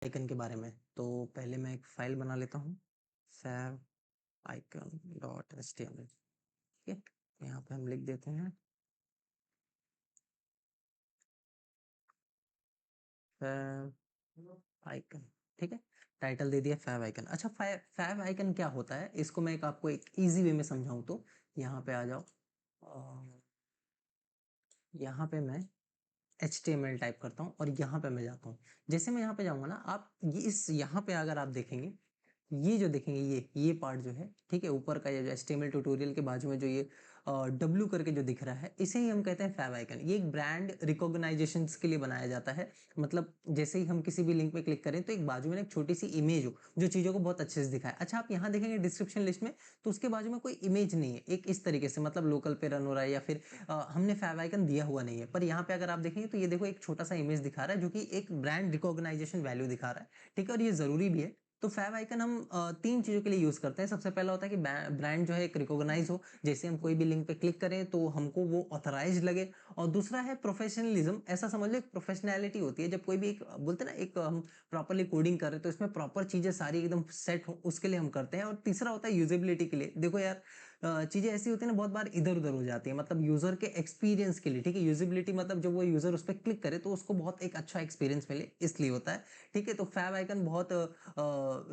Icon के बारे में। तो पहले मैं एक फाइल बना लेता हूँ, favicon.html। ठीक है, यहाँ पे हम लिख देते हैं favicon। ठीक है, टाइटल दे दिया favicon। अच्छा, favicon क्या होता है, इसको मैं आपको एक इजी वे में समझाऊं तो यहाँ पे आ जाओ। यहाँ पे मैं HTML टाइप करता हूँ और यहाँ पे मैं जाता हूँ। जैसे मैं यहाँ पे जाऊंगा ना, आप ये इस यहाँ पे अगर आप देखेंगे, ये जो देखेंगे, ये पार्ट जो है, ठीक है, ऊपर का ये जो HTML ट्यूटोरियल के बाजू में जो ये W करके जो दिख रहा है, इसे ही हम कहते हैं favicon। ये एक ब्रांड रिकॉग्नाइजेशन के लिए बनाया जाता है। मतलब जैसे ही हम किसी भी लिंक पे क्लिक करें तो एक बाजू में एक छोटी सी इमेज हो जो चीजों को बहुत अच्छे से दिखाए। अच्छा, आप यहाँ देखेंगे डिस्क्रिप्शन लिस्ट में, तो उसके बाजू में कोई इमेज नहीं है, एक इस तरीके से, मतलब लोकल पे रन हो रहा है या फिर हमने favicon दिया हुआ नहीं है। पर यहाँ पे अगर आप देखेंगे तो ये देखो एक छोटा सा इमेज दिखा रहा है जो कि एक ब्रांड रिकॉग्नाइजेशन वैल्यू दिखा रहा है। ठीक है, और ये जरूरी भी है। तो favicon हम 3 चीज़ों के लिए यूज़ करते हैं। सबसे पहला होता है कि ब्रांड जो है एक रिकॉग्नाइज हो, जैसे हम कोई भी लिंक पे क्लिक करें तो हमको वो ऑथराइज्ड लगे। और दूसरा है प्रोफेशनलिज्म। ऐसा समझ लो एक प्रोफेशनैलिटी होती है, जब कोई भी एक बोलते हैं ना, एक हम प्रॉपर्ली कोडिंग कर रहे हैं तो इसमें प्रॉपर चीज़ें सारी एकदम सेट हो, उसके लिए हम करते हैं। और तीसरा होता है यूजेबिलिटी के लिए। देखो यार, चीज़ें ऐसी होती है ना, बहुत बार इधर उधर हो जाती है, मतलब यूजर के एक्सपीरियंस के लिए। ठीक है, यूजेबिलिटी मतलब जब वो यूजर उस पर क्लिक करे तो उसको बहुत एक अच्छा एक्सपीरियंस मिले, इसलिए होता है। ठीक है, तो favicon बहुत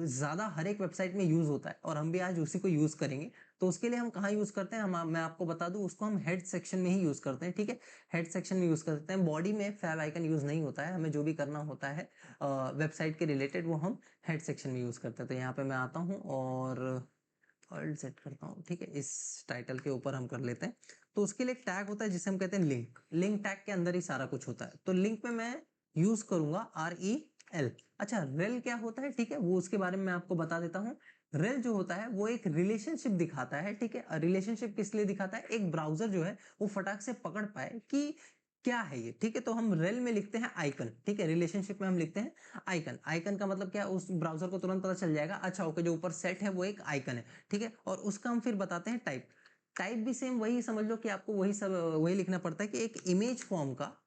ज़्यादा हर एक वेबसाइट में यूज़ होता है और हम भी आज उसी को यूज़ करेंगे। तो उसके लिए हम कहाँ यूज़ करते हैं, मैं आपको बता दूँ, उसको हम हेड सेक्शन में ही यूज़ करते हैं। ठीक है, हेड सेक्शन में यूज़ करते हैं, बॉडी में favicon यूज़ नहीं होता है। हमें जो भी करना होता है वेबसाइट के रिलेटेड, वो हम हेड सेक्शन में यूज़ करते हैं। तो यहाँ पे मैं आता हूँ और वर्ल्ड सेट करता हूँ। ठीक है, इस टाइटल के ऊपर हम कर लेते हैं। तो उसके लिए एक टैग होता है जिसे हम कहते हैं लिंक। लिंक टैग के अंदर ही सारा कुछ होता है। तो लिंक में मैं यूज करूंगा REL। अच्छा, रेल क्या होता है, ठीक है, वो उसके बारे में मैं आपको बता देता हूँ। रेल जो होता है वो एक रिलेशनशिप दिखाता है। ठीक है, रिलेशनशिप किस लिए दिखाता है, एक ब्राउजर जो है वो फटाक से पकड़ पाए कि क्या है ये। ठीक है, तो हम रेल में लिखते हैं आइकन। ठीक है, रिलेशनशिप में हम लिखते हैं आइकन। आइकन का मतलब क्या, उस ब्राउजर को तुरंत पता चल जाएगा, अच्छा ओके, जो ऊपर सेट है वो एक आइकन है। ठीक है, और उसका हम फिर बताते हैं टाइप। टाइप भी सेम वही समझ लो कि आपको वही सब वही लिखना पड़ता है कि एक इमेज फॉर्म का,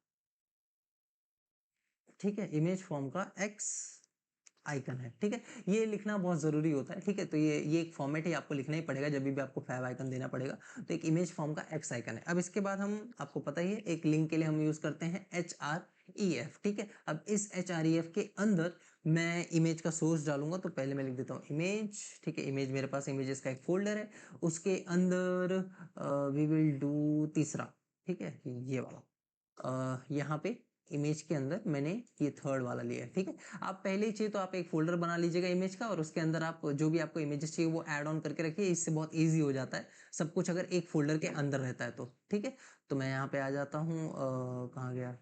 ठीक है, इमेज फॉर्म का एक्स आइकन है। ठीक है, ये लिखना बहुत जरूरी होता है। ठीक है, तो ये एक फॉर्मेट ही आपको लिखना ही पड़ेगा जब भी आपको favicon देना पड़ेगा। तो एक इमेज फॉर्म का एक्स आइकन है। अब इसके बाद हम, आपको पता ही है, एक लिंक के लिए हम यूज करते हैं href। ठीक है, अब इस href के अंदर मैं इमेज का सोर्स डालूंगा। तो पहले मैं लिख देता हूँ इमेज। ठीक है, इमेज, मेरे पास इमेजेस का एक फोल्डर है, उसके अंदर वी विल डू तीसरा। ठीक है, ये वाला, यहाँ पे इमेज के अंदर मैंने ये थर्ड वाला लिया है। ठीक है, आप पहले ही चाहिए तो आप एक फोल्डर बना लीजिएगा इमेज का, और उसके अंदर आप जो भी आपको इमेजेस चाहिए वो ऐड ऑन करके रखिए। इससे बहुत इजी हो जाता है सब कुछ अगर एक फोल्डर के अंदर रहता है तो। ठीक है, तो मैं यहाँ पे आ जाता हूँ, कहाँ गया,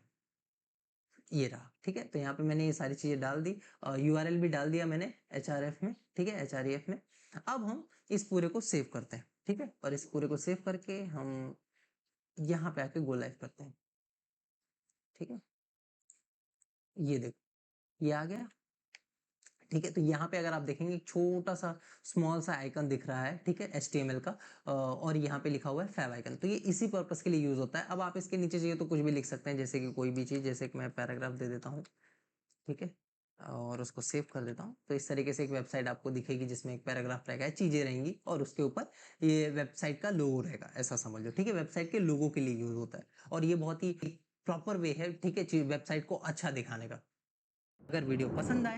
ये रहा। ठीक है, तो यहाँ पे मैंने ये सारी चीजें डाल दी, URL भी डाल दिया मैंने HRF में। ठीक है, HREF में। अब हम इस पूरे को सेव करते हैं। ठीक है, और इस पूरे को सेव करके हम यहाँ पे आके गो लाइव करते हैं। ठीक है, ये देखो, ये आ गया। ठीक है, तो यहाँ पे अगर आप देखेंगे एक छोटा सा स्मॉल सा आइकन दिख रहा है। ठीक है, HTML का, और यहाँ पे लिखा हुआ है favicon। तो ये इसी पर्पस के लिए यूज होता है। अब आप इसके नीचे चाहिए तो कुछ भी लिख सकते हैं, जैसे कि कोई भी चीज, जैसे कि मैं पैराग्राफ दे देता हूँ। ठीक है, और उसको सेव कर देता हूँ। तो इस तरीके से एक वेबसाइट आपको दिखेगी जिसमें एक पैराग्राफ रहेगा, चीजें रहेंगी, और उसके ऊपर ये वेबसाइट का लोगो रहेगा, ऐसा समझ लो। ठीक है, वेबसाइट के लोगो के लिए यूज होता है, और ये बहुत ही प्रॉपर वे है, ठीक है, वेबसाइट को अच्छा दिखाने का। अगर वीडियो पसंद आए